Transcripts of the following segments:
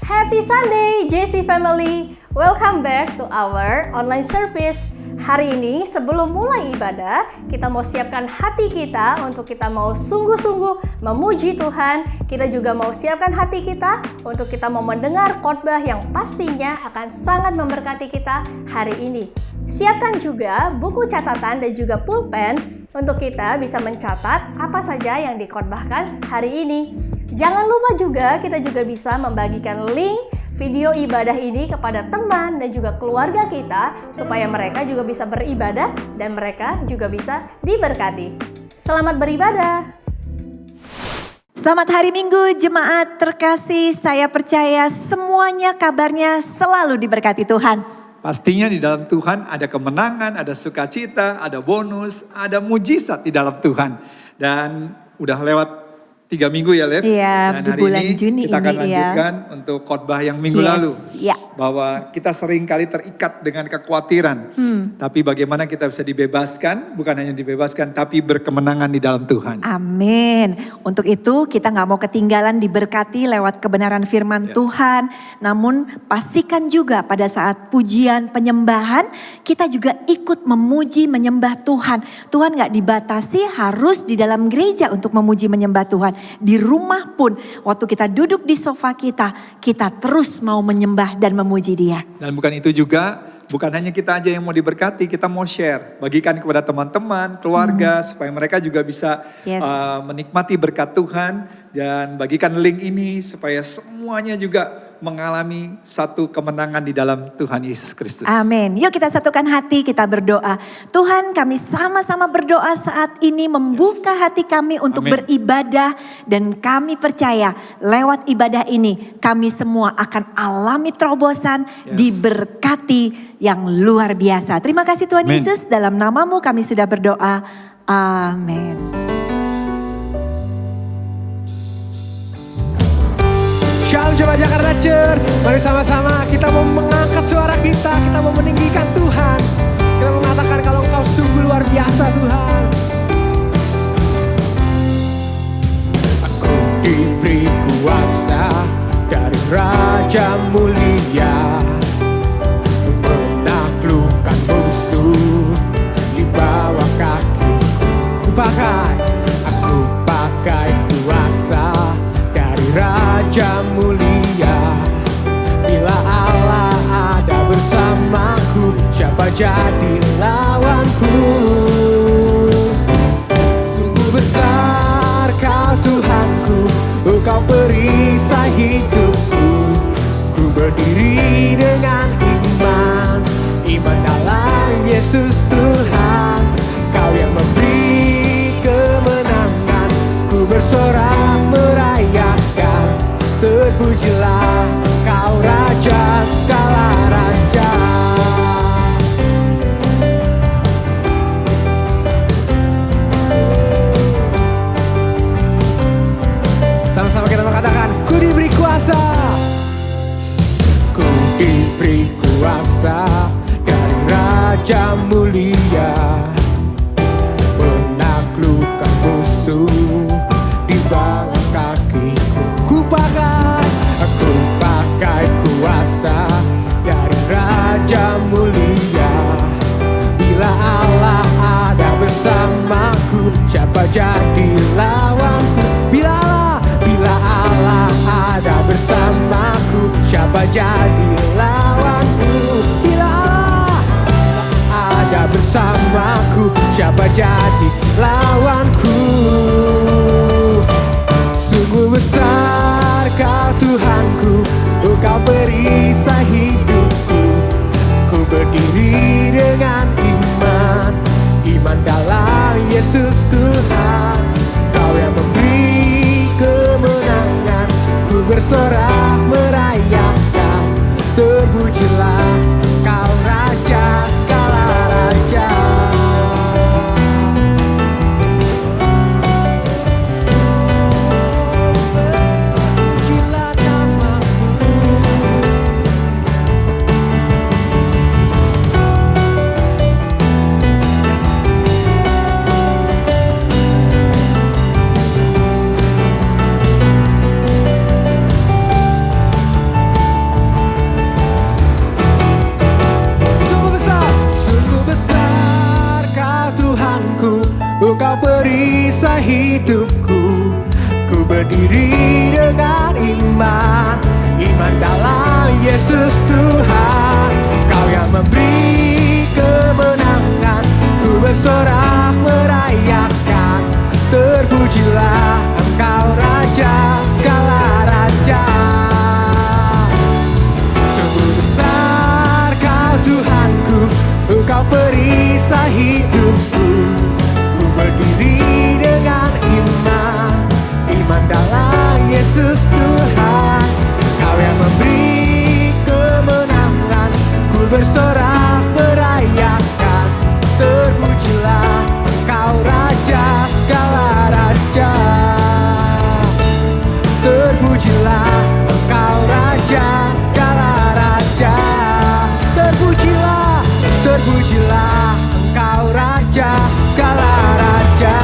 Happy Sunday, JC Family. Welcome back to our online service. Hari ini sebelum mulai ibadah, kita mau siapkan hati kita untuk kita mau sungguh-sungguh memuji Tuhan. Kita juga mau siapkan hati kita untuk kita mau mendengar khotbah yang pastinya akan sangat memberkati kita hari ini. Siapkan juga buku catatan dan juga pulpen untuk kita bisa mencatat apa saja yang dikhotbahkan hari ini. Jangan lupa juga kita juga bisa membagikan link video ibadah ini kepada teman dan juga keluarga kita supaya mereka juga bisa beribadah dan mereka juga bisa diberkati. Selamat beribadah. Selamat hari Minggu jemaat terkasih, saya percaya semuanya kabarnya selalu diberkati Tuhan. Pastinya di dalam Tuhan ada kemenangan, ada sukacita, ada bonus, ada mujizat di dalam Tuhan. Dan udah lewat 3 minggu ya, Lev. Iya, dan di hari bulan ini Juni kita akan ini, lanjutkan untuk khotbah yang minggu lalu. Ya. Bahwa kita sering kali terikat dengan kekhawatiran. Tapi bagaimana kita bisa dibebaskan, bukan hanya dibebaskan, tapi berkemenangan di dalam Tuhan. Amin. Untuk itu kita gak mau ketinggalan diberkati lewat kebenaran firman Tuhan. Namun pastikan juga pada saat pujian penyembahan, kita juga ikut memuji menyembah Tuhan. Tuhan gak dibatasi harus di dalam gereja untuk memuji menyembah Tuhan. Di rumah pun waktu kita duduk di sofa kita terus mau menyembah dan memuji Dia. Dan bukan itu juga, bukan hanya kita aja yang mau diberkati, kita mau share. Bagikan kepada teman-teman, keluarga, supaya mereka juga bisa menikmati berkat Tuhan. Dan bagikan link ini supaya semuanya juga mengalami satu kemenangan di dalam Tuhan Yesus Kristus. Amin. Yuk kita satukan hati, kita berdoa. Tuhan, kami sama-sama berdoa saat ini membuka hati kami untuk beribadah. Dan kami percaya lewat ibadah ini kami semua akan alami terobosan, diberkati yang luar biasa. Terima kasih Tuhan Yesus, dalam namamu kami sudah berdoa. Amin. Shalom Jemaat Jakarta Church, mari sama-sama kita mau mengangkat suara kita mau meninggikan Tuhan. Kita mau mengatakan kalau Engkau sungguh luar biasa Tuhan. Aku diberi kuasa dari Raja Mulia, menaklukkan musuh di bawah kakiku. Aku pakai kuasa dari Raja Mulia. Bila Allah ada bersamaku, siapa jadi lawanku? Sungguh besar Kau Tuhanku, Engkau perisai hidupku. Ku berdiri dengan iman dalam Yesus Tuhan. Kau yang memberi kemenangan, ku bersorak merayakan. Terpujilah Kau Raja segala raja. Sama-sama kita mengatakan, ku diberi kuasa. Ku diberi kuasa dari Raja Mulia, menaklukkan musuh di bawah kakiku. Aku pakai kuasa dari Raja Mulia. Bila Allah ada bersamaku, siapa jadi lawanku? Bila Allah ada bersamaku, siapa jadi lawanku? Bila Allah ada bersamaku, siapa jadi lawanku? Sungguh besar Kau Tuhanku, Engkau perisai hidupku. Ku berdiri dengan iman dalam Yesus Tuhan. Kau yang memberi kemenangan, ku bersorak merayakan. Terpujilah Kau Raja segala raja. berdiri dengan iman, iman dalam Yesus Tuhan. Kau yang memberi kemenangan, ku bersorak merayakan. Terpujilah Engkau Raja segala raja. Sungguh besar Kau Tuhanku, Engkau perisai hidupku. Ku berdiri dengan iman, iman dalam Yesus Tuhan. Kau yang memberi kemenangan, ku bersorak merayakan. Terpujilah Engkau Raja segala raja. Terpujilah Engkau Raja segala raja. Terpujilah, terpujilah Engkau Raja segala raja.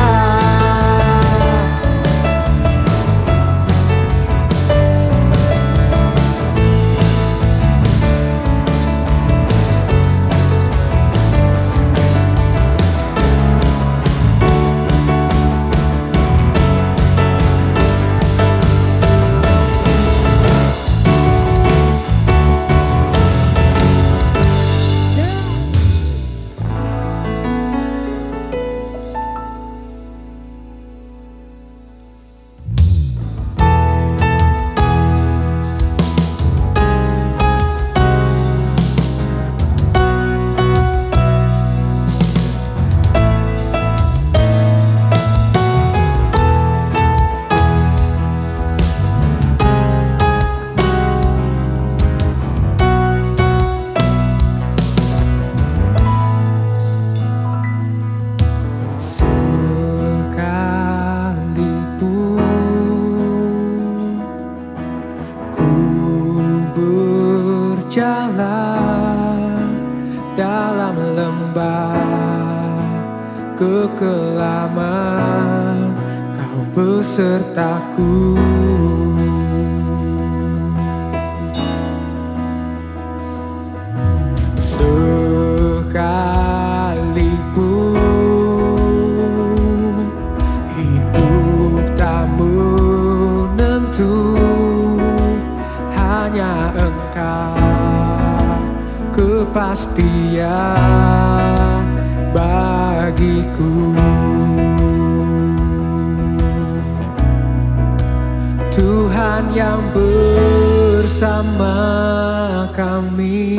Berjalan dalam lembah kekelaman, Kau besertaku. Sekalipun hidup tak menentu, hanya Engkau kepastian bagiku. Tuhan yang bersama kami,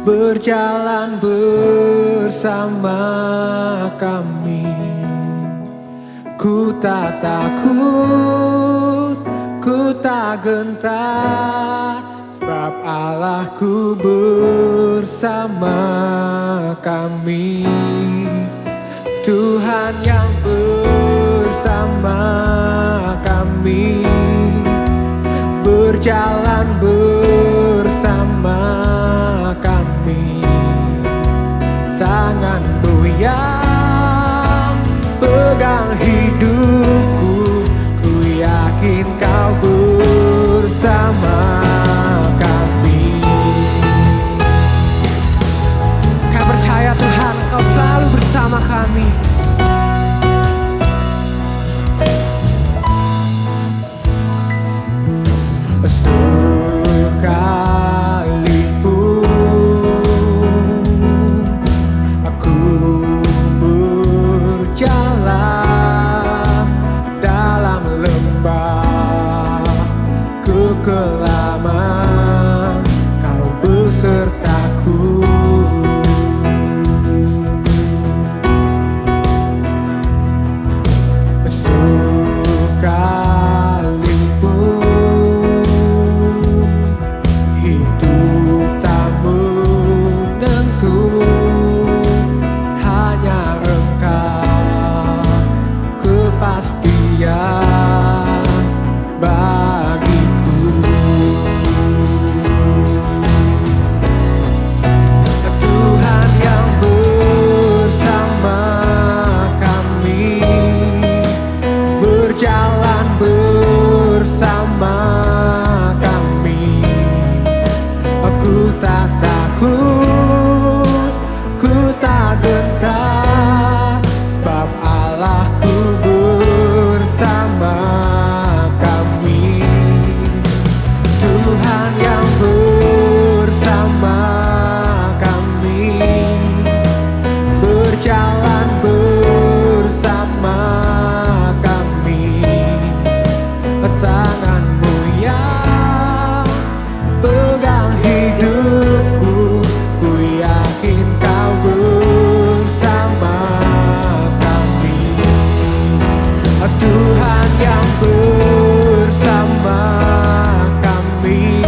berjalan bersama kami. Ku tak takut, ku tak gentar, sebab Allahku bersama kami. Tuhan yang bersama kami, berjalan bersama kami. Tangan-Mu yang pegang hidupku, ku yakin Kau bersama kami. Kami percaya Tuhan, Kau selalu bersama kami. Sekalipun aku berjalan dalam lembah kekelaman, Kau besertaku. Sekalipun hidup tak menentu, hanya Engkau kepastian bagiku. Tuhan yang bersama kami, berjalan bersama kami. Tangan-Mu yang pegang hidupku, ku yakin Kau bersama kami. Tuhan yang bersama kami,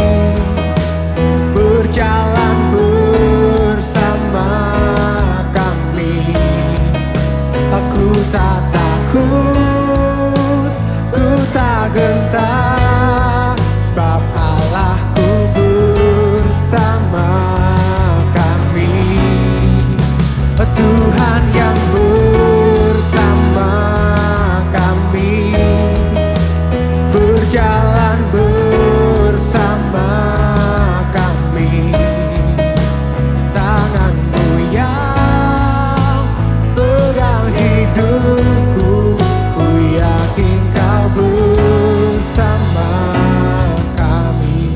berjalan bersama kami. Aku tak takut, ku tak gentar, sebab Allahku bersama kami. Tuhan yang bersama kami, berjalan bersama kami. Tangan-Mu yang pegang hidupku, ku yakin Kau bersama kami.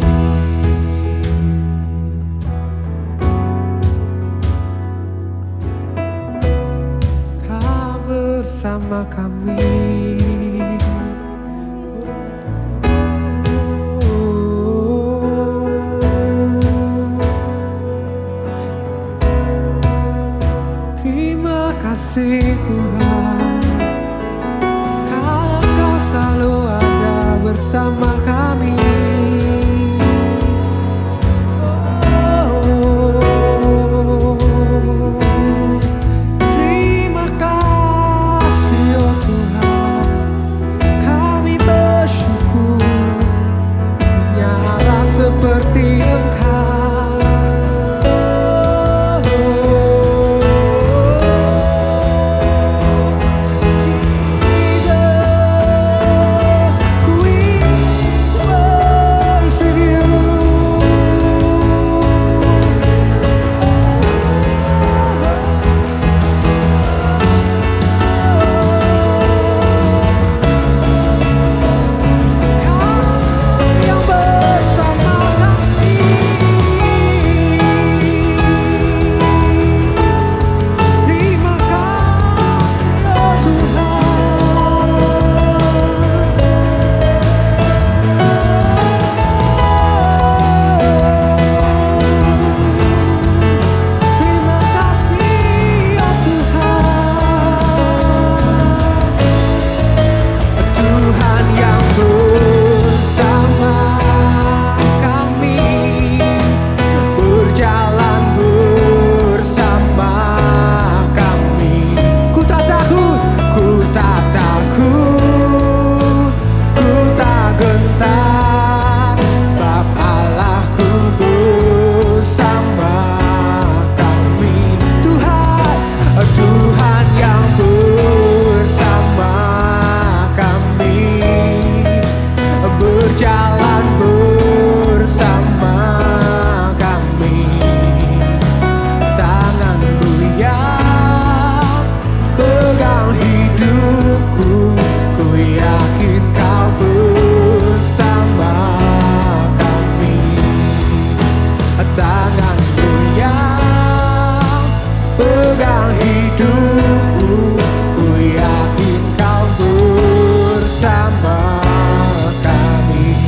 Kau bersama kami. Terima kasih Tuhan, kalau Kau selalu ada bersama kami. Terima kasih oh Tuhan, kami bersyukur nyala seperti Engkau. Yang bersama kami. Terima kasih oh Tuhan. Terima kasih oh Tuhan. Tuhan yang bersama kami, berjalan bersama kami. Ku tak takut, ku tak takut, ku tak gentar, sebab Allahku bersama kami. Tuhan yang bersama kami, berjalan bersama kami. Tangan-Mu yang pegang hidupku, ku yakin Kau bersama kami. Tangan-Mu yang pegang hidupku, ku yakin Kau bersama kami.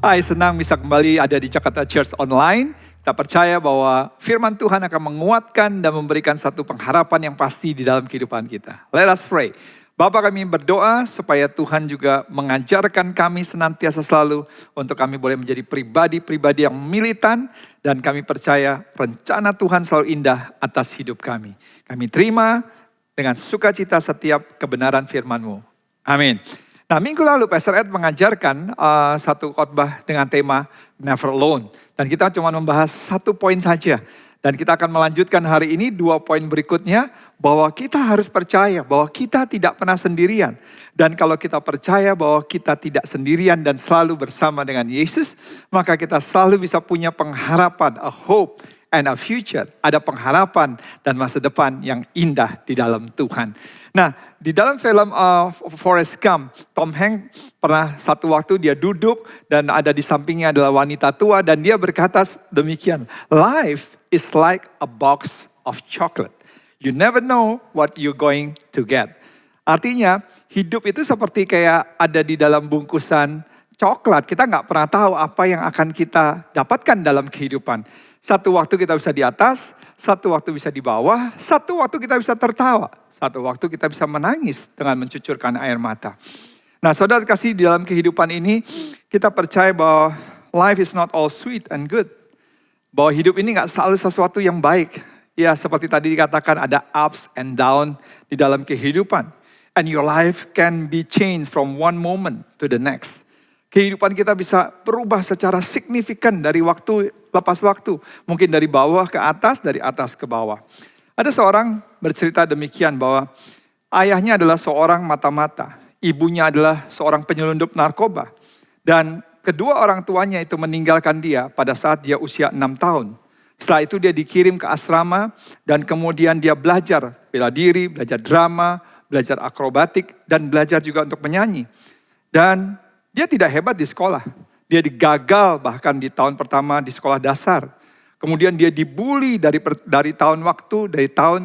Hai, senang bisa kembali ada di Jakarta Church Online. Kita percaya bahwa firman Tuhan akan menguatkan dan memberikan satu pengharapan yang pasti di dalam kehidupan kita. Let us pray. Bapa, kami berdoa supaya Tuhan juga mengajarkan kami senantiasa selalu untuk kami boleh menjadi pribadi-pribadi yang militan, dan kami percaya rencana Tuhan selalu indah atas hidup kami. Kami terima dengan sukacita setiap kebenaran firman-Mu. Amin. Nah, minggu lalu Pastor Ed mengajarkan satu khotbah dengan tema Never Alone. Dan kita cuma membahas satu poin saja. Dan kita akan melanjutkan hari ini 2 poin berikutnya, bahwa kita harus percaya bahwa kita tidak pernah sendirian. Dan kalau kita percaya bahwa kita tidak sendirian dan selalu bersama dengan Yesus, maka kita selalu bisa punya pengharapan, a hope and a future. Ada pengharapan dan masa depan yang indah di dalam Tuhan. Nah, di dalam film Forrest Gump, Tom Hanks pernah satu waktu dia duduk dan ada di sampingnya adalah wanita tua dan dia berkata demikian, "Life is like a box of chocolate. You never know what you're going to get." Artinya, hidup itu seperti kayak ada di dalam bungkusan coklat. Kita nggak pernah tahu apa yang akan kita dapatkan dalam kehidupan. Satu waktu kita bisa di atas, satu waktu bisa di bawah, satu waktu kita bisa tertawa, satu waktu kita bisa menangis dengan mencucurkan air mata. Nah, saudara kasih, di dalam kehidupan ini kita percaya bahwa life is not all sweet and good. Bahwa hidup ini nggak selalu sesuatu yang baik. Ya, seperti tadi dikatakan ada ups and down di dalam kehidupan. And your life can be changed from one moment to the next. Kehidupan kita bisa berubah secara signifikan dari waktu lepas waktu. Mungkin dari bawah ke atas, dari atas ke bawah. Ada seorang bercerita demikian bahwa ayahnya adalah seorang mata-mata. Ibunya adalah seorang penyelundup narkoba. Dan kedua orang tuanya itu meninggalkan dia pada saat dia usia 6 tahun. Setelah itu dia dikirim ke asrama dan kemudian dia belajar bela diri, belajar drama, belajar akrobatik, dan belajar juga untuk menyanyi. Dan dia tidak hebat di sekolah. Dia digagal bahkan di tahun pertama di sekolah dasar. Kemudian dia dibully dari tahun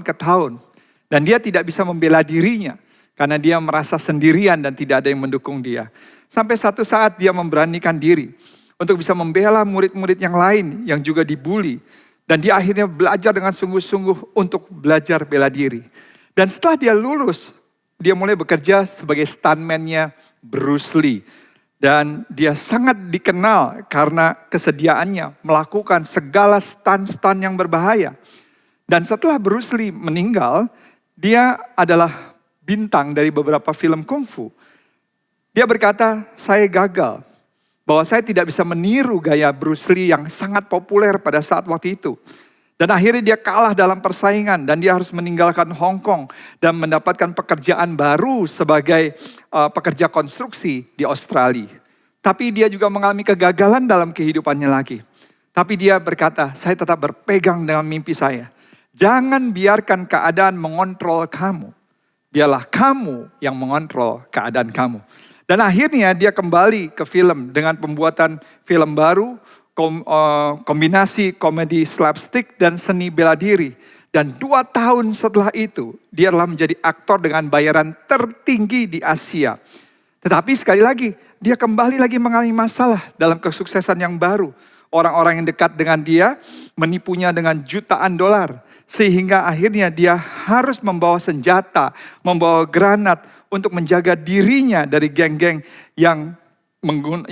ke tahun. Dan dia tidak bisa membela dirinya. Karena dia merasa sendirian dan tidak ada yang mendukung dia. Sampai satu saat dia memberanikan diri untuk bisa membela murid-murid yang lain yang juga dibully. Dan dia akhirnya belajar dengan sungguh-sungguh untuk belajar bela diri. Dan setelah dia lulus, dia mulai bekerja sebagai stuntman-nya Bruce Lee. Dan dia sangat dikenal karena kesediaannya melakukan segala stunt-stunt yang berbahaya. Dan setelah Bruce Lee meninggal, dia adalah bintang dari beberapa film kungfu. Dia berkata, "Saya gagal. Bahwa saya tidak bisa meniru gaya Bruce Lee yang sangat populer pada saat waktu itu." Dan akhirnya dia kalah dalam persaingan dan dia harus meninggalkan Hong Kong dan mendapatkan pekerjaan baru sebagai pekerja konstruksi di Australia. Tapi dia juga mengalami kegagalan dalam kehidupannya lagi. Tapi dia berkata, "Saya tetap berpegang dengan mimpi saya. Jangan biarkan keadaan mengontrol kamu. Biarlah kamu yang mengontrol keadaan kamu." Dan akhirnya dia kembali ke film dengan pembuatan film baru, kombinasi komedi slapstick dan seni bela diri. Dan 2 tahun setelah itu, dia telah menjadi aktor dengan bayaran tertinggi di Asia. Tetapi sekali lagi, dia kembali lagi mengalami masalah dalam kesuksesan yang baru. Orang-orang yang dekat dengan dia menipunya dengan jutaan dolar. Sehingga akhirnya dia harus membawa senjata, membawa granat untuk menjaga dirinya dari geng-geng yang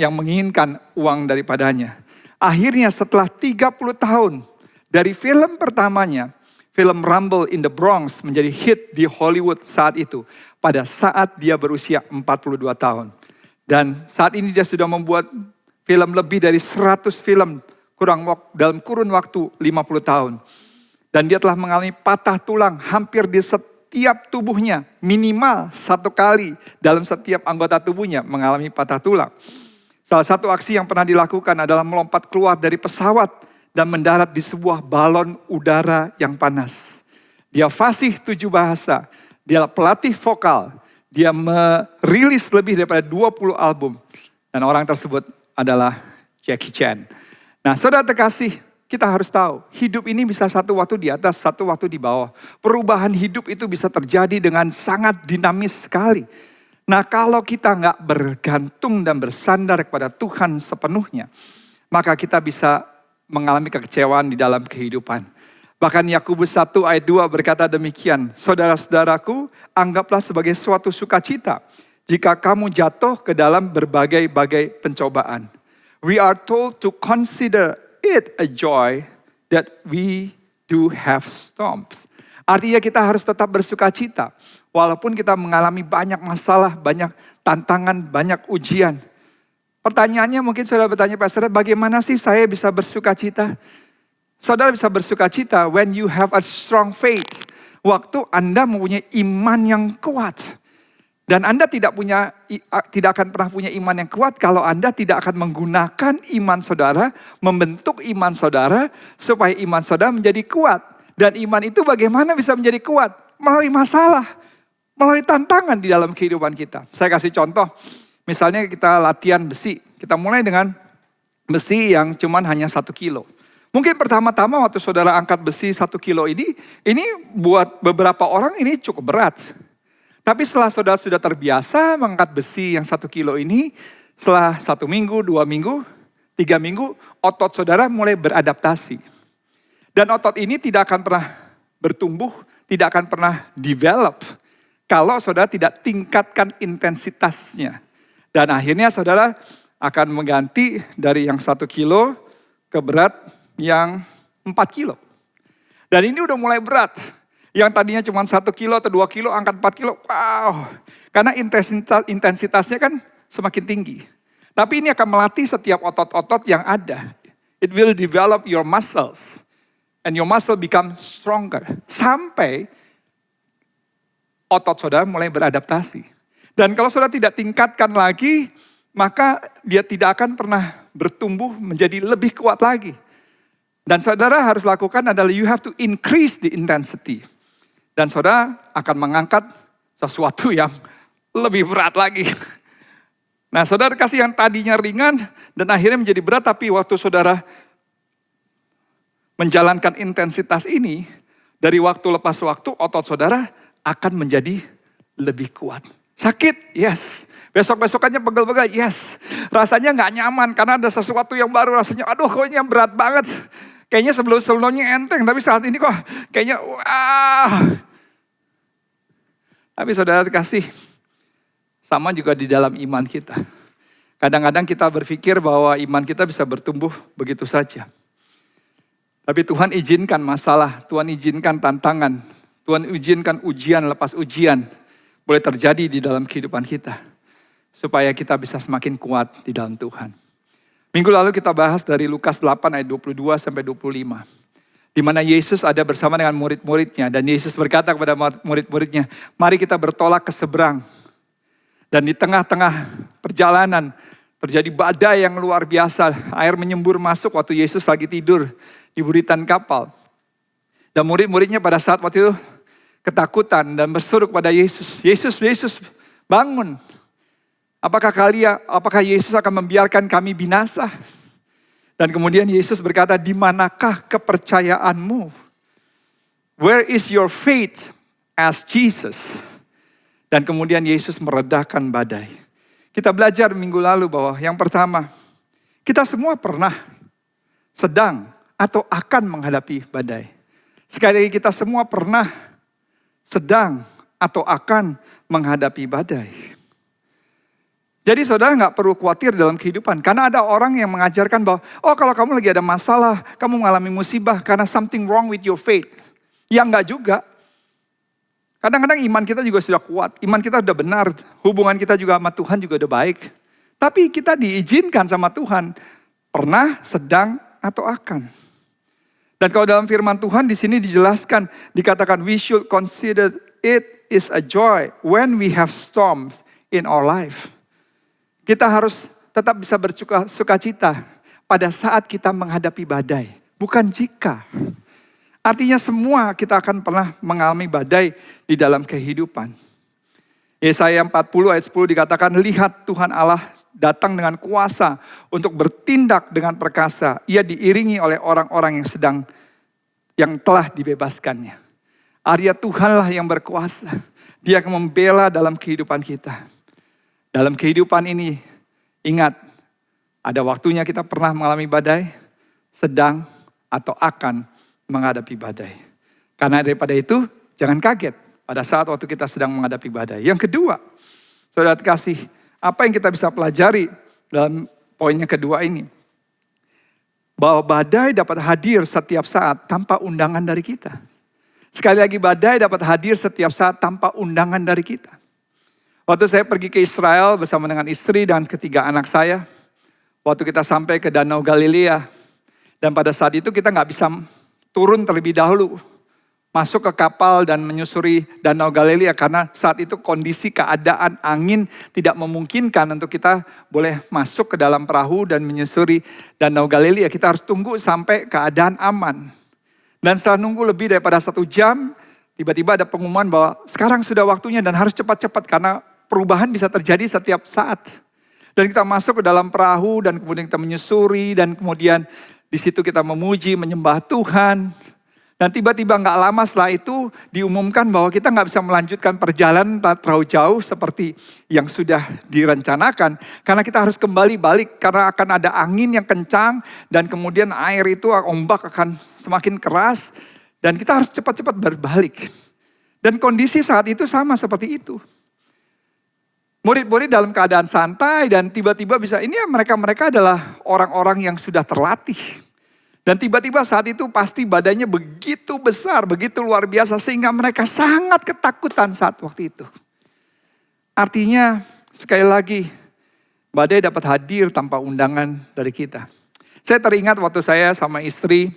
menginginkan uang daripadanya. Akhirnya setelah 30 tahun dari film pertamanya, film Rumble in the Bronx menjadi hit di Hollywood saat itu. Pada saat dia berusia 42 tahun. Dan saat ini dia sudah membuat film lebih dari 100 film dalam kurun waktu 50 tahun. Dan dia telah mengalami patah tulang hampir di setiap tubuhnya. Minimal 1 kali dalam setiap anggota tubuhnya mengalami patah tulang. Salah satu aksi yang pernah dilakukan adalah melompat keluar dari pesawat dan mendarat di sebuah balon udara yang panas. Dia fasih 7 bahasa, dia pelatih vokal, dia merilis lebih daripada 20 album. Dan orang tersebut adalah Jackie Chan. Nah, saudara terkasih, kita harus tahu, hidup ini bisa satu waktu di atas, satu waktu di bawah. Perubahan hidup itu bisa terjadi dengan sangat dinamis sekali. Nah, kalau kita nggak bergantung dan bersandar kepada Tuhan sepenuhnya, maka kita bisa mengalami kekecewaan di dalam kehidupan. Bahkan Yakobus 1 ayat 2 berkata demikian, "Saudara-saudaraku, anggaplah sebagai suatu sukacita jika kamu jatuh ke dalam berbagai-bagai pencobaan. We are told to consider it a joy that we do have storms." Artinya kita harus tetap bersukacita. Walaupun kita mengalami banyak masalah, banyak tantangan, banyak ujian. Pertanyaannya mungkin saudara bertanya, "Pastor, bagaimana sih saya bisa bersukacita?" Saudara bisa bersukacita when you have a strong faith. Waktu Anda mempunyai iman yang kuat. Dan Anda tidak akan pernah punya iman yang kuat kalau Anda tidak akan menggunakan iman saudara, membentuk iman saudara supaya iman saudara menjadi kuat. Dan iman itu bagaimana bisa menjadi kuat? Melalui masalah, melalui tantangan di dalam kehidupan kita. Saya kasih contoh, misalnya kita latihan besi. Kita mulai dengan besi yang cuman hanya 1 kilo. Mungkin pertama-tama waktu saudara angkat besi 1 kilo ini buat beberapa orang ini cukup berat. Tapi setelah saudara sudah terbiasa mengangkat besi yang 1 kilo ini, setelah 1 minggu, 2 minggu, 3 minggu, otot saudara mulai beradaptasi. Dan otot ini tidak akan pernah bertumbuh, tidak akan pernah develop kalau saudara tidak tingkatkan intensitasnya. Dan akhirnya saudara akan mengganti dari yang 1 kilo ke berat yang 4 kilo. Dan ini udah mulai berat. Yang tadinya cuma 1 kilo atau 2 kilo, angkat 4 kilo, wow. Karena intensitasnya kan semakin tinggi. Tapi ini akan melatih setiap otot-otot yang ada. It will develop your muscles. And your muscle become stronger. Sampai otot saudara mulai beradaptasi. Dan kalau saudara tidak tingkatkan lagi, maka dia tidak akan pernah bertumbuh menjadi lebih kuat lagi. Dan saudara harus lakukan adalah you have to increase the intensity. Dan saudara akan mengangkat sesuatu yang lebih berat lagi. Nah saudara kasih yang tadinya ringan dan akhirnya menjadi berat. Tapi waktu saudara menjalankan intensitas ini, dari waktu lepas waktu otot saudara akan menjadi lebih kuat. Sakit? Yes. Besok-besokannya pegel-pegel? Yes. Rasanya gak nyaman karena ada sesuatu yang baru. Rasanya aduh kayaknya berat banget. Kayaknya sebelum-sebelumnya enteng, tapi saat ini kok kayaknya wah. Tapi saudara kasih, sama juga di dalam iman kita. Kadang-kadang kita berpikir bahwa iman kita bisa bertumbuh begitu saja. Tapi Tuhan izinkan masalah, Tuhan izinkan tantangan, Tuhan izinkan ujian lepas ujian boleh terjadi di dalam kehidupan kita. Supaya kita bisa semakin kuat di dalam Tuhan. Minggu lalu kita bahas dari Lukas 8 ayat 22 sampai 25. Di mana Yesus ada bersama dengan murid-muridnya. Dan Yesus berkata kepada murid-muridnya, mari kita bertolak ke seberang. Dan di tengah-tengah perjalanan terjadi badai yang luar biasa. Air menyembur masuk waktu Yesus lagi tidur di buritan kapal. Dan murid-muridnya pada saat waktu itu ketakutan dan berseru kepada Yesus. Yesus bangun. Apakah Yesus akan membiarkan kami binasa? Dan kemudian Yesus berkata, di manakah kepercayaanmu? Where is your faith as Jesus? Dan kemudian Yesus meredakan badai. Kita belajar minggu lalu bahwa yang pertama, kita semua pernah, sedang, atau akan menghadapi badai. Sekali lagi kita semua pernah, sedang, atau akan menghadapi badai. Jadi saudara gak perlu khawatir dalam kehidupan. Karena ada orang yang mengajarkan bahwa, oh kalau kamu lagi ada masalah, kamu mengalami musibah karena something wrong with your faith. Ya enggak juga. Kadang-kadang iman kita juga sudah kuat, iman kita sudah benar, hubungan kita juga sama Tuhan juga udah baik. Tapi kita diizinkan sama Tuhan, pernah, sedang, atau akan. Dan kalau dalam firman Tuhan di sini dijelaskan, dikatakan we should consider it is a joy when we have storms in our life. Kita harus tetap bisa bersukacita pada saat kita menghadapi badai. Bukan jika. Artinya semua kita akan pernah mengalami badai di dalam kehidupan. Yesaya 40 ayat 10 dikatakan, lihat Tuhan Allah datang dengan kuasa untuk bertindak dengan perkasa. Ia diiringi oleh orang-orang yang telah dibebaskannya. Artinya Tuhanlah yang berkuasa. Dia akan membela dalam kehidupan kita. Dalam kehidupan ini, ingat, ada waktunya kita pernah mengalami badai, sedang, atau akan menghadapi badai. Karena daripada itu, jangan kaget pada saat waktu kita sedang menghadapi badai. Yang kedua, saudara kasih, apa yang kita bisa pelajari dalam poin yang kedua ini? Bahwa badai dapat hadir setiap saat tanpa undangan dari kita. Sekali lagi, badai dapat hadir setiap saat tanpa undangan dari kita. Waktu saya pergi ke Israel bersama dengan istri dan ketiga anak saya. Waktu kita sampai ke Danau Galilea. Dan pada saat itu kita gak bisa turun terlebih dahulu. masuk ke kapal dan menyusuri Danau Galilea karena saat itu kondisi keadaan angin tidak memungkinkan untuk kita boleh masuk ke dalam perahu dan menyusuri Danau Galilea. Kita harus tunggu sampai keadaan aman. Dan setelah nunggu lebih daripada 1 jam, tiba-tiba ada pengumuman bahwa sekarang sudah waktunya dan harus cepat-cepat karena perubahan bisa terjadi setiap saat. Dan kita masuk ke dalam perahu dan kemudian kita menyusuri dan kemudian di situ kita memuji, menyembah Tuhan. Dan tiba-tiba gak lama setelah itu diumumkan bahwa kita gak bisa melanjutkan perjalanan terlalu jauh seperti yang sudah direncanakan. Karena kita harus kembali balik karena akan ada angin yang kencang dan kemudian air itu ombak akan semakin keras. Dan kita harus cepat-cepat berbalik. Dan kondisi saat itu sama seperti itu. Murid-murid dalam keadaan santai dan tiba-tiba bisa, ini mereka adalah orang-orang yang sudah terlatih. Dan tiba-tiba saat itu pasti badannya begitu besar, begitu luar biasa sehingga mereka sangat ketakutan saat waktu itu. Artinya sekali lagi badai dapat hadir tanpa undangan dari kita. Saya teringat waktu saya sama istri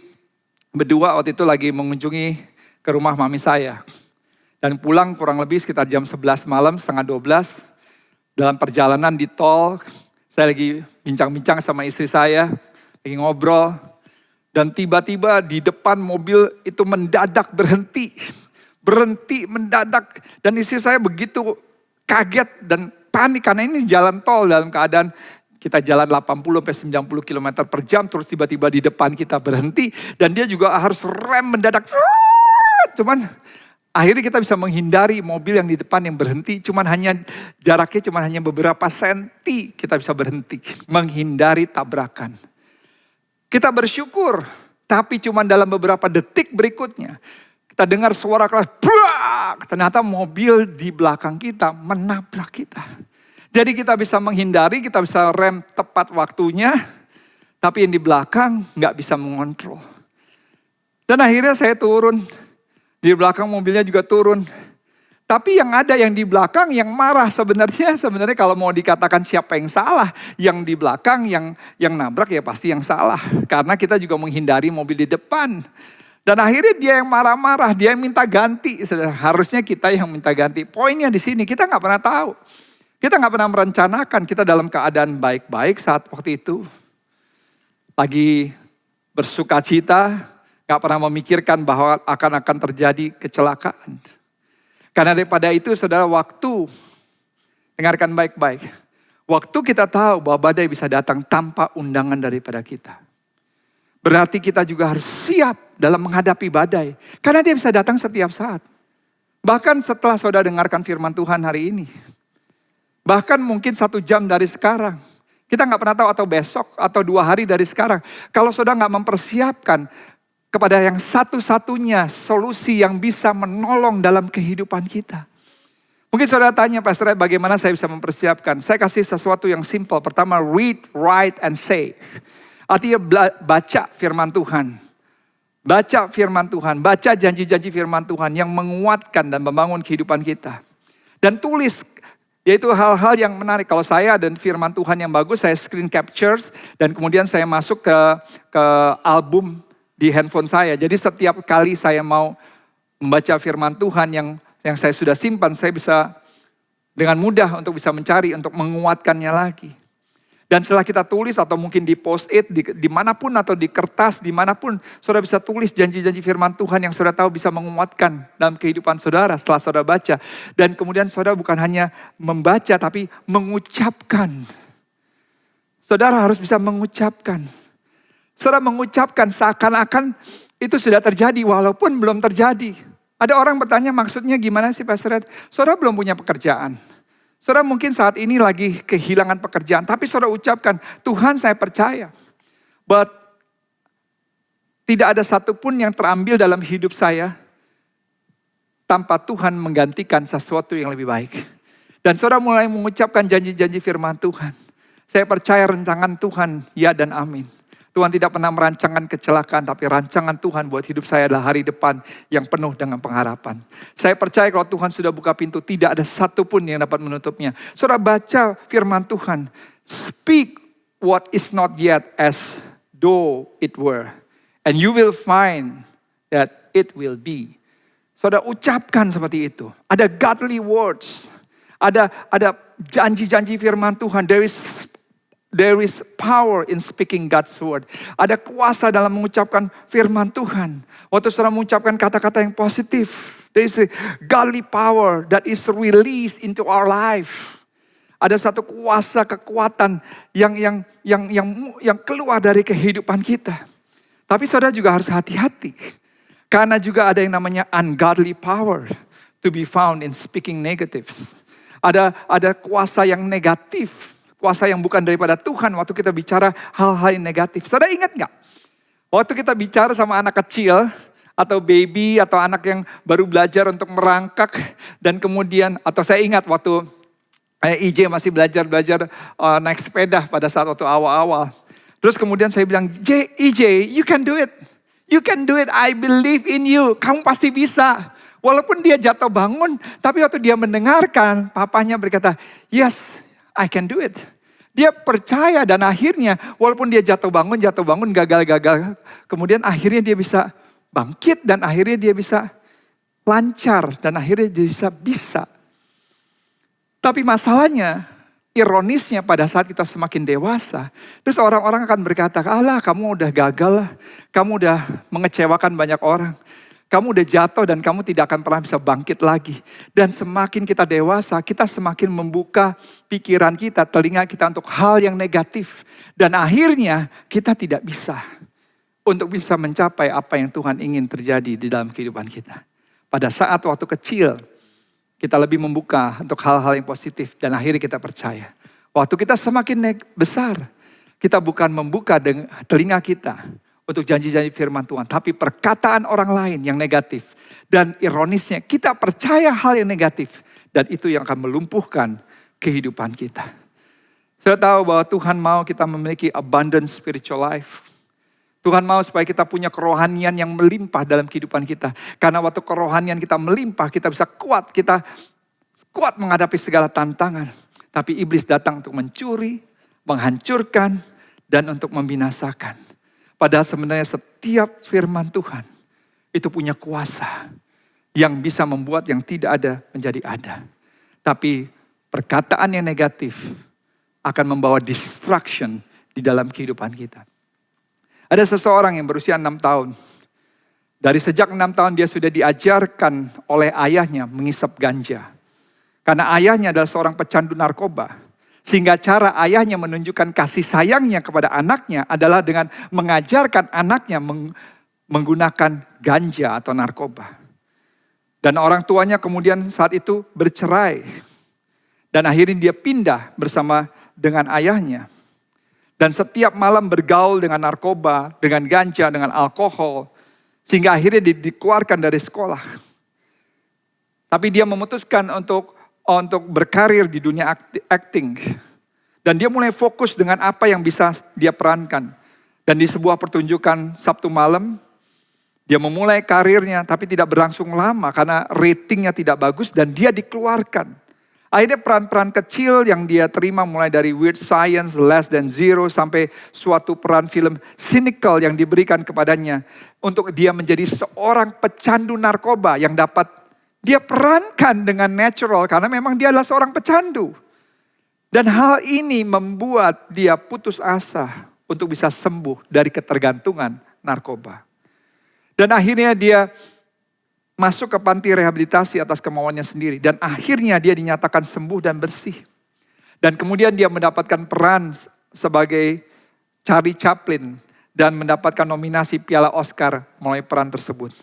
berdua waktu itu lagi mengunjungi ke rumah mami saya. Dan pulang kurang lebih sekitar jam 11 malam, setengah 12. Dalam perjalanan di tol, saya lagi bincang-bincang sama istri saya, lagi ngobrol. Dan tiba-tiba di depan mobil itu mendadak berhenti. Berhenti mendadak. Dan istri saya begitu kaget dan panik karena ini jalan tol dalam keadaan kita jalan 80-90 km per jam. Terus tiba-tiba di depan kita berhenti. Dan dia juga harus rem mendadak. Cuman akhirnya kita bisa menghindari mobil yang di depan yang berhenti. Jaraknya cuma hanya beberapa senti kita bisa berhenti. Menghindari tabrakan. Kita bersyukur, tapi cuma dalam beberapa detik berikutnya. Kita dengar suara keras, brak! Ternyata mobil di belakang kita menabrak kita. Jadi kita bisa menghindari, kita bisa rem tepat waktunya. Tapi yang di belakang gak bisa mengontrol. Dan akhirnya saya turun. Di belakang mobilnya juga turun. Tapi yang ada yang di belakang yang marah sebenarnya kalau mau dikatakan siapa yang salah. Yang di belakang yang nabrak ya pasti yang salah. Karena kita juga menghindari mobil di depan. Dan akhirnya dia yang marah-marah, dia yang minta ganti. Harusnya kita yang minta ganti. Poinnya di sini kita gak pernah tahu. Kita gak pernah merencanakan kita dalam keadaan baik-baik saat waktu itu. Lagi bersuka cita, gak pernah memikirkan bahwa akan terjadi kecelakaan. Karena daripada itu saudara, waktu, dengarkan baik-baik. Waktu kita tahu bahwa badai bisa datang tanpa undangan daripada kita. Berarti kita juga harus siap dalam menghadapi badai. Karena dia bisa datang setiap saat. Bahkan setelah saudara dengarkan firman Tuhan hari ini. Bahkan mungkin 1 jam dari sekarang. Kita gak pernah tahu atau besok atau 2 hari dari sekarang. Kalau saudara gak mempersiapkan kepada yang satu-satunya solusi yang bisa menolong dalam kehidupan kita. Mungkin saudara tanya, Pastor Ed, bagaimana saya bisa mempersiapkan? Saya kasih sesuatu yang simple. Pertama, read, write, and say. Artinya baca firman Tuhan. Baca firman Tuhan, baca janji-janji firman Tuhan yang menguatkan dan membangun kehidupan kita. Dan tulis, yaitu hal-hal yang menarik. Kalau saya dan firman Tuhan yang bagus, saya screen captures dan kemudian saya masuk ke album di handphone saya. Jadi setiap kali saya mau membaca firman Tuhan yang saya sudah simpan, saya bisa dengan mudah untuk bisa mencari, untuk menguatkannya lagi. Dan setelah kita tulis atau mungkin di post-it, dimanapun atau di kertas, dimanapun, saudara bisa tulis janji-janji firman Tuhan yang saudara tahu bisa menguatkan dalam kehidupan saudara setelah saudara baca. Dan kemudian saudara bukan hanya membaca, tapi mengucapkan. Saudara harus bisa mengucapkan. Saudara mengucapkan seakan-akan itu sudah terjadi walaupun belum terjadi. Ada orang bertanya maksudnya gimana sih Pastor Ed? Saudara belum punya pekerjaan. Saudara mungkin saat ini lagi kehilangan pekerjaan. Tapi saudara ucapkan, Tuhan saya percaya. But tidak ada satupun yang terambil dalam hidup saya tanpa Tuhan menggantikan sesuatu yang lebih baik. Dan saudara mulai mengucapkan janji-janji firman Tuhan. Saya percaya rancangan Tuhan, ya dan amin. Tuhan tidak pernah merancangkan kecelakaan, tapi rancangan Tuhan buat hidup saya adalah hari depan yang penuh dengan pengharapan. Saya percaya kalau Tuhan sudah buka pintu, tidak ada satupun yang dapat menutupnya. Saudara baca firman Tuhan, speak what is not yet as though it were. And you will find that it will be. Saudara ucapkan seperti itu. Ada godly words. Ada janji-janji firman Tuhan. There is power in speaking God's word. Ada kuasa dalam mengucapkan firman Tuhan. Waktu saudara mengucapkan kata-kata yang positif, there is a godly power that is released into our life. Ada satu kuasa, kekuatan yang keluar dari kehidupan kita. Tapi saudara juga harus hati-hati. Karena juga ada yang namanya ungodly power to be found in speaking negatives. Ada kuasa yang negatif. Kuasa yang bukan daripada Tuhan waktu kita bicara hal-hal yang negatif. Saudara ingat gak? Waktu kita bicara sama anak kecil atau baby atau anak yang baru belajar untuk merangkak. Dan kemudian, atau saya ingat waktu IJ masih belajar naik sepeda pada saat waktu awal-awal. Terus kemudian saya bilang, IJ, you can do it. You can do it, I believe in you. Kamu pasti bisa. Walaupun dia jatuh bangun, tapi waktu dia mendengarkan, papanya berkata, yes, I can do it. Dia percaya dan akhirnya walaupun dia jatuh bangun, gagal. Kemudian akhirnya dia bisa bangkit dan akhirnya dia bisa lancar dan akhirnya dia bisa. Tapi masalahnya, ironisnya pada saat kita semakin dewasa, terus orang-orang akan berkata, alah kamu udah gagal, kamu udah mengecewakan banyak orang. Kamu udah jatuh dan kamu tidak akan pernah bisa bangkit lagi. Dan semakin kita dewasa, kita semakin membuka pikiran kita, telinga kita untuk hal yang negatif. Dan akhirnya kita tidak bisa untuk bisa mencapai apa yang Tuhan ingin terjadi di dalam kehidupan kita. Pada saat waktu kecil, kita lebih membuka untuk hal-hal yang positif dan akhirnya kita percaya. Waktu kita semakin besar, kita bukan membuka telinga kita untuk janji-janji firman Tuhan. Tapi perkataan orang lain yang negatif. Dan ironisnya kita percaya hal yang negatif. Dan itu yang akan melumpuhkan kehidupan kita. Saya tahu bahwa Tuhan mau kita memiliki abundant spiritual life. Tuhan mau supaya kita punya kerohanian yang melimpah dalam kehidupan kita. Karena waktu kerohanian kita melimpah, kita bisa kuat. Kita kuat menghadapi segala tantangan. Tapi iblis datang untuk mencuri, menghancurkan, dan untuk membinasakan. Padahal sebenarnya setiap firman Tuhan itu punya kuasa yang bisa membuat yang tidak ada menjadi ada. Tapi perkataan yang negatif akan membawa distraction di dalam kehidupan kita. Ada seseorang yang berusia 6 tahun. Dari sejak 6 tahun dia sudah diajarkan oleh ayahnya mengisap ganja. Karena ayahnya adalah seorang pecandu narkoba. Sehingga cara ayahnya menunjukkan kasih sayangnya kepada anaknya adalah dengan mengajarkan anaknya menggunakan ganja atau narkoba. Dan orang tuanya kemudian saat itu bercerai. Dan akhirnya dia pindah bersama dengan ayahnya. Dan setiap malam bergaul dengan narkoba, dengan ganja, dengan alkohol. Sehingga akhirnya dikeluarkan dari sekolah. Tapi dia memutuskan untuk berkarir di dunia acting. Dan dia mulai fokus dengan apa yang bisa dia perankan. Dan di sebuah pertunjukan Sabtu malam, dia memulai karirnya tapi tidak berlangsung lama karena ratingnya tidak bagus dan dia dikeluarkan. Akhirnya peran-peran kecil yang dia terima mulai dari Weird Science, Less Than Zero sampai suatu peran film cynical yang diberikan kepadanya. Untuk dia menjadi seorang pecandu narkoba yang dapat dia perankan dengan natural karena memang dia adalah seorang pecandu. Dan hal ini membuat dia putus asa untuk bisa sembuh dari ketergantungan narkoba. Dan akhirnya dia masuk ke panti rehabilitasi atas kemauannya sendiri. Dan akhirnya dia dinyatakan sembuh dan bersih. Dan kemudian dia mendapatkan peran sebagai Charlie Chaplin dan mendapatkan nominasi Piala Oscar melalui peran tersebut.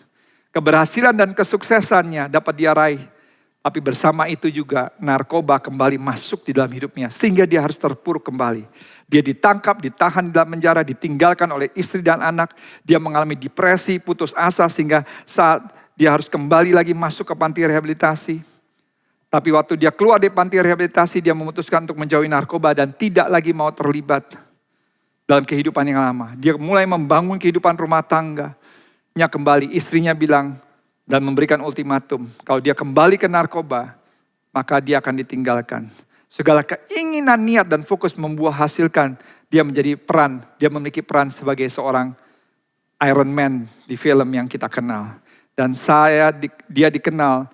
Keberhasilan dan kesuksesannya dapat dia raih. Tapi bersama itu juga narkoba kembali masuk di dalam hidupnya. Sehingga dia harus terpuruk kembali. Dia ditangkap, ditahan di dalam penjara, ditinggalkan oleh istri dan anak. Dia mengalami depresi, putus asa sehingga saat dia harus kembali lagi masuk ke panti rehabilitasi. Tapi waktu dia keluar dari panti rehabilitasi, dia memutuskan untuk menjauhi narkoba dan tidak lagi mau terlibat dalam kehidupan yang lama. Dia mulai membangun kehidupan rumah tangga. Kembali istrinya bilang dan memberikan ultimatum. Kalau dia kembali ke narkoba, maka dia akan ditinggalkan. Segala keinginan, niat dan fokus hasilkan dia menjadi peran. Dia memiliki peran sebagai seorang Iron Man di film yang kita kenal. Dan dia dikenal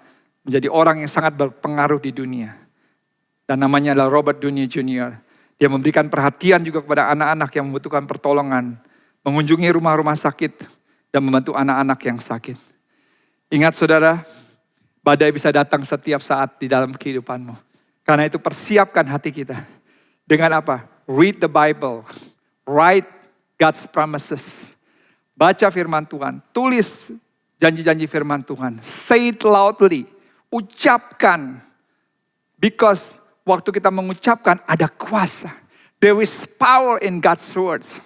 menjadi orang yang sangat berpengaruh di dunia. Dan namanya adalah Robert Downey Jr. Dia memberikan perhatian juga kepada anak-anak yang membutuhkan pertolongan. Mengunjungi rumah-rumah sakit dan membantu anak-anak yang sakit. Ingat saudara, badai bisa datang setiap saat di dalam kehidupanmu. Karena itu persiapkan hati kita. Dengan apa? Read the Bible. Write God's promises. Baca firman Tuhan. Tulis janji-janji firman Tuhan. Say it loudly. Ucapkan. Because waktu kita mengucapkan ada kuasa. There is power in God's words.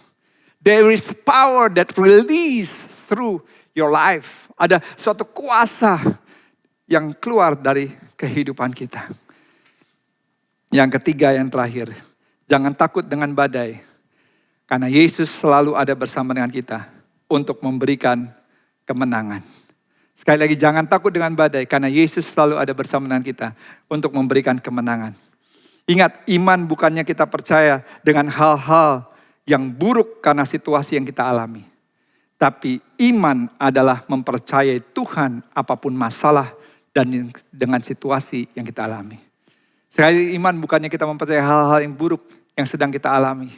There is power that release through your life. Ada suatu kuasa yang keluar dari kehidupan kita. Yang ketiga, yang terakhir. Jangan takut dengan badai. Karena Yesus selalu ada bersama dengan kita untuk memberikan kemenangan. Sekali lagi, jangan takut dengan badai. Karena Yesus selalu ada bersama dengan kita untuk memberikan kemenangan. Ingat, iman bukannya kita percaya dengan hal-hal yang buruk karena situasi yang kita alami. Tapi iman adalah mempercayai Tuhan apapun masalah dan dengan situasi yang kita alami. Sekali iman bukannya kita mempercayai hal-hal yang buruk yang sedang kita alami.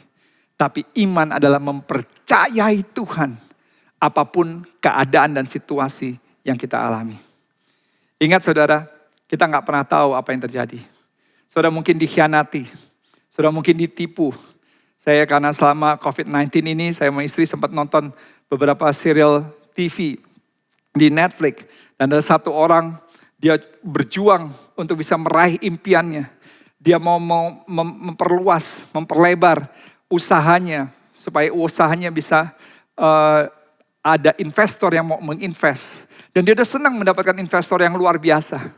Tapi iman adalah mempercayai Tuhan apapun keadaan dan situasi yang kita alami. Ingat saudara, kita gak pernah tahu apa yang terjadi. Saudara mungkin dikhianati, saudara mungkin ditipu. Saya karena selama COVID-19 ini, saya sama istri sempat nonton beberapa serial TV di Netflix. Dan ada satu orang, dia berjuang untuk bisa meraih impiannya. Dia mau memperluas, memperlebar usahanya. Supaya usahanya bisa ada investor yang mau menginvest. Dan dia udah senang mendapatkan investor yang luar biasa.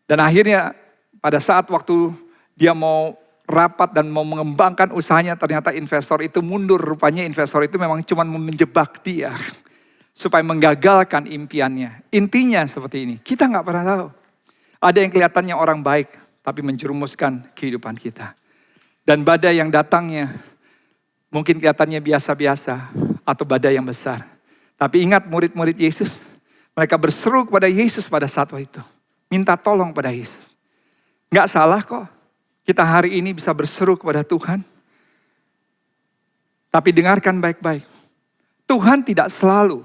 Dan akhirnya pada saat waktu dia mau rapat dan mau mengembangkan usahanya, ternyata investor itu mundur. Rupanya investor itu memang cuma menjebak dia supaya menggagalkan impiannya. Intinya seperti ini, kita gak pernah tahu. Ada yang kelihatannya orang baik, tapi menjerumuskan kehidupan kita. Dan badai yang datangnya mungkin kelihatannya biasa-biasa atau badai yang besar. Tapi ingat murid-murid Yesus, mereka berseru kepada Yesus pada saat itu. Minta tolong pada Yesus. Gak salah kok. Kita hari ini bisa berseru kepada Tuhan. Tapi dengarkan baik-baik. Tuhan tidak selalu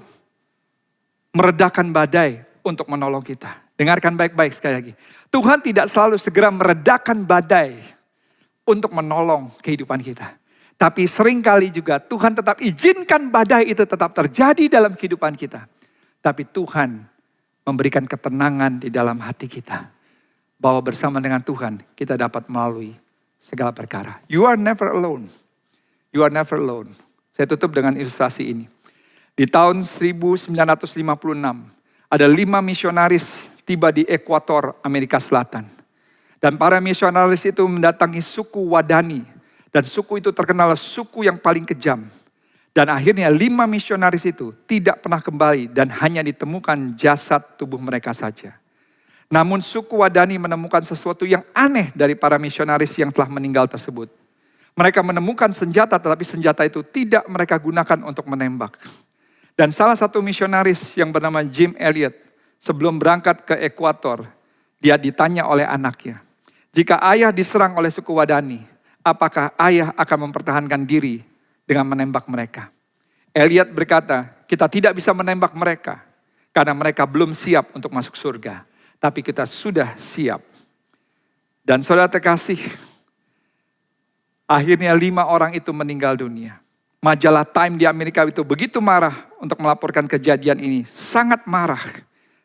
meredakan badai untuk menolong kita. Dengarkan baik-baik sekali lagi. Tuhan tidak selalu segera meredakan badai untuk menolong kehidupan kita. Tapi seringkali juga Tuhan tetap izinkan badai itu tetap terjadi dalam kehidupan kita. Tapi Tuhan memberikan ketenangan di dalam hati kita. Bahwa bersama dengan Tuhan kita dapat melalui segala perkara. You are never alone. You are never alone. Saya tutup dengan ilustrasi ini. Di tahun 1956 ada 5 misionaris tiba di Ekuator Amerika Selatan. Dan para misionaris itu mendatangi suku Wadani. Dan suku itu terkenal suku yang paling kejam. Dan akhirnya 5 misionaris itu tidak pernah kembali dan hanya ditemukan jasad tubuh mereka saja. Namun suku Wadani menemukan sesuatu yang aneh dari para misionaris yang telah meninggal tersebut. Mereka menemukan senjata, tetapi senjata itu tidak mereka gunakan untuk menembak. Dan salah satu misionaris yang bernama Jim Elliot, sebelum berangkat ke Ekuator, dia ditanya oleh anaknya, jika ayah diserang oleh suku Wadani, apakah ayah akan mempertahankan diri dengan menembak mereka? Elliot berkata, kita tidak bisa menembak mereka, karena mereka belum siap untuk masuk surga. Tapi kita sudah siap. Dan saudara terkasih, akhirnya 5 orang itu meninggal dunia. Majalah Time di Amerika itu begitu marah untuk melaporkan kejadian ini. Sangat marah.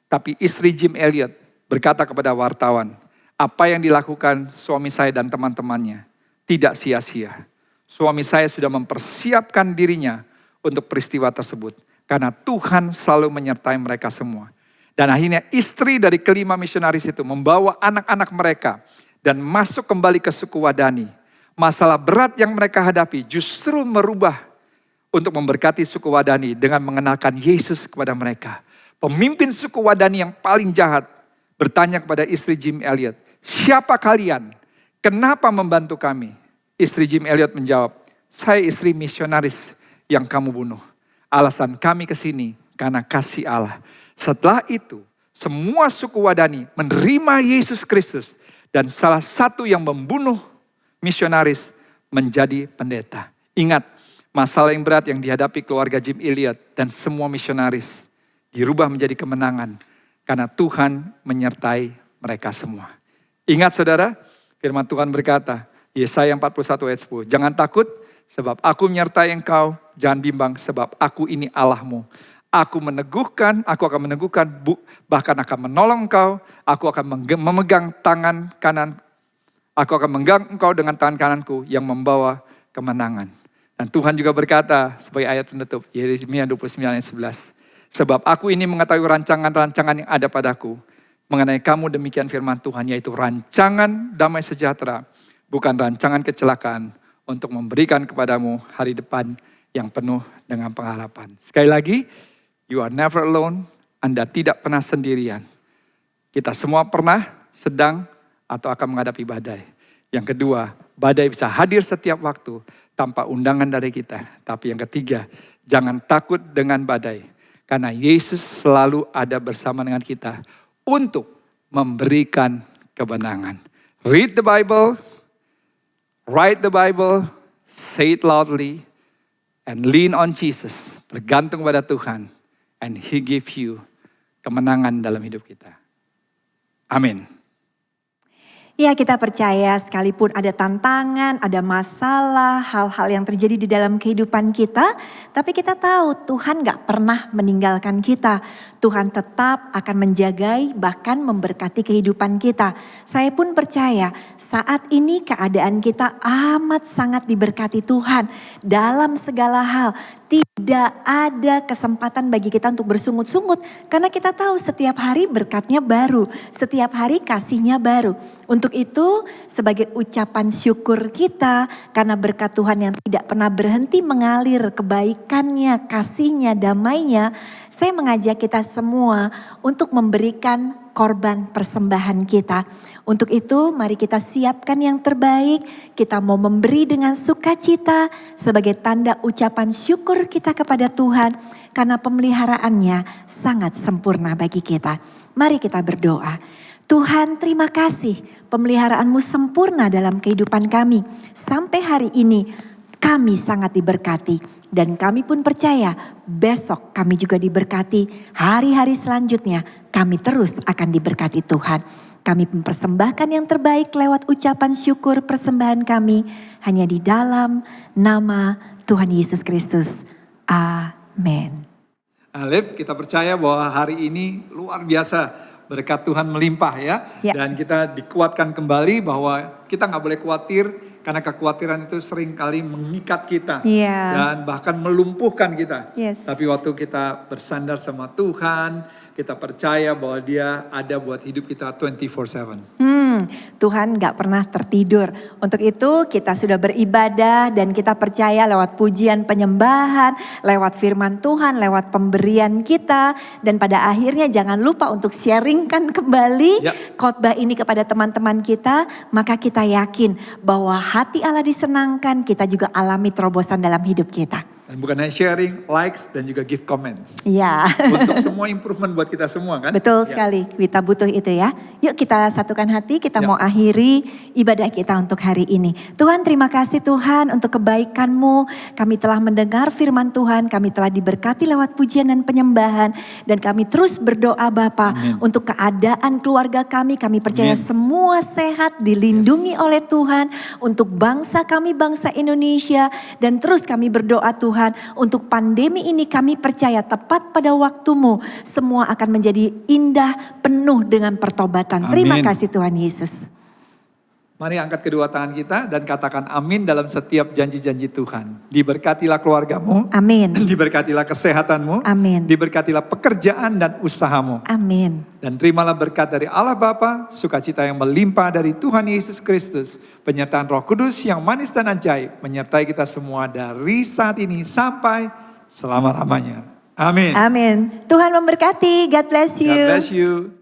Tapi istri Jim Elliot berkata kepada wartawan, apa yang dilakukan suami saya dan teman-temannya tidak sia-sia. Suami saya sudah mempersiapkan dirinya untuk peristiwa tersebut. Karena Tuhan selalu menyertai mereka semua. Dan akhirnya istri dari kelima misionaris itu membawa anak-anak mereka dan masuk kembali ke suku Wadani. Masalah berat yang mereka hadapi justru merubah untuk memberkati suku Wadani dengan mengenalkan Yesus kepada mereka. Pemimpin suku Wadani yang paling jahat bertanya kepada istri Jim Elliot, siapa kalian? Kenapa membantu kami? Istri Jim Elliot menjawab, saya istri misionaris yang kamu bunuh. Alasan kami ke sini karena kasih Allah. Setelah itu, semua suku Wadani menerima Yesus Kristus. Dan salah satu yang membunuh misionaris menjadi pendeta. Ingat, masalah yang berat yang dihadapi keluarga Jim Elliot dan semua misionaris dirubah menjadi kemenangan. Karena Tuhan menyertai mereka semua. Ingat saudara, firman Tuhan berkata, Yesaya 41 ayat 10. Jangan takut sebab aku menyertai engkau. Jangan bimbang sebab aku ini Allahmu. Aku akan meneguhkan, bahkan akan menolong engkau. Aku akan memegang tangan kanan. Aku akan memegang engkau dengan tangan kananku yang membawa kemenangan. Dan Tuhan juga berkata sebagai ayat penutup, Yeremia 29 ayat 11. Sebab aku ini mengetahui rancangan-rancangan yang ada padaku. Mengenai kamu demikian firman Tuhan, yaitu rancangan damai sejahtera. Bukan rancangan kecelakaan, untuk memberikan kepadamu hari depan yang penuh dengan pengharapan. Sekali lagi, you are never alone. Anda tidak pernah sendirian. Kita semua pernah, sedang, atau akan menghadapi badai. Yang kedua, badai bisa hadir setiap waktu tanpa undangan dari kita. Tapi yang ketiga, jangan takut dengan badai. Karena Yesus selalu ada bersama dengan kita untuk memberikan kebenangan. Read the Bible, write the Bible, say it loudly, and lean on Jesus. Bergantung pada Tuhan. And He give you kemenangan dalam hidup kita. Amin. Ya, kita percaya sekalipun ada tantangan, ada masalah, hal-hal yang terjadi di dalam kehidupan kita. Tapi kita tahu Tuhan gak pernah meninggalkan kita. Tuhan tetap akan menjagai bahkan memberkati kehidupan kita. Saya pun percaya saat ini keadaan kita amat sangat diberkati Tuhan. Dalam segala hal tidak ada kesempatan bagi kita untuk bersungut-sungut. Karena kita tahu setiap hari berkatnya baru. Setiap hari kasihnya baru. Untuk itu sebagai ucapan syukur kita karena berkat Tuhan yang tidak pernah berhenti mengalir, kebaikannya, kasihnya, damainya, saya mengajak kita semua untuk memberikan korban persembahan kita. Untuk itu mari kita siapkan yang terbaik, kita mau memberi dengan sukacita sebagai tanda ucapan syukur kita kepada Tuhan karena pemeliharaannya sangat sempurna bagi kita. Mari kita berdoa. Tuhan, terima kasih pemeliharaanmu sempurna dalam kehidupan kami. Sampai hari ini kami sangat diberkati. Dan kami pun percaya besok kami juga diberkati. Hari-hari selanjutnya kami terus akan diberkati Tuhan. Kami mempersembahkan yang terbaik lewat ucapan syukur persembahan kami. Hanya di dalam nama Tuhan Yesus Kristus. Amin. Alif, kita percaya bahwa hari ini luar biasa. Berkat Tuhan melimpah ya. Dan kita dikuatkan kembali bahwa kita gak boleh khawatir. Karena kekhawatiran itu sering kali mengikat kita. Dan bahkan melumpuhkan kita. Tapi waktu kita bersandar sama Tuhan, kita percaya bahwa Dia ada buat hidup kita 24/7. Tuhan gak pernah tertidur. Untuk itu kita sudah beribadah dan kita percaya lewat pujian penyembahan, lewat firman Tuhan, lewat pemberian kita. Dan pada akhirnya jangan lupa untuk sharingkan kembali khotbah ini kepada teman-teman kita. Maka kita yakin bahwa hati Allah disenangkan, kita juga alami terobosan dalam hidup kita. Dan bukan hanya sharing, likes, dan juga give comment. Ya. Untuk semua improvement buat kita semua kan. Betul sekali, kita butuh itu ya. Yuk kita satukan hati, kita mau akhiri ibadah kita untuk hari ini. Tuhan, terima kasih Tuhan untuk kebaikan-Mu. Kami telah mendengar firman Tuhan, kami telah diberkati lewat pujian dan penyembahan. Dan kami terus berdoa Bapa untuk keadaan keluarga kami. Kami percaya semua sehat, dilindungi oleh Tuhan. Untuk bangsa kami, bangsa Indonesia. Dan terus kami berdoa Tuhan, untuk pandemi ini kami percaya tepat pada waktu-Mu. Semua akan menjadi indah, penuh dengan pertobatan. Terima kasih Tuhan Yesus. Mari angkat kedua tangan kita dan katakan amin dalam setiap janji-janji Tuhan. Diberkatilah keluargamu. Amin. Diberkatilah kesehatanmu. Amin. Diberkatilah pekerjaan dan usahamu. Amin. Dan terimalah berkat dari Allah Bapa, sukacita yang melimpah dari Tuhan Yesus Kristus, penyertaan Roh Kudus yang manis dan ajaib, menyertai kita semua dari saat ini sampai selama-lamanya. Amin. Amin. Tuhan memberkati. God bless you. God bless you.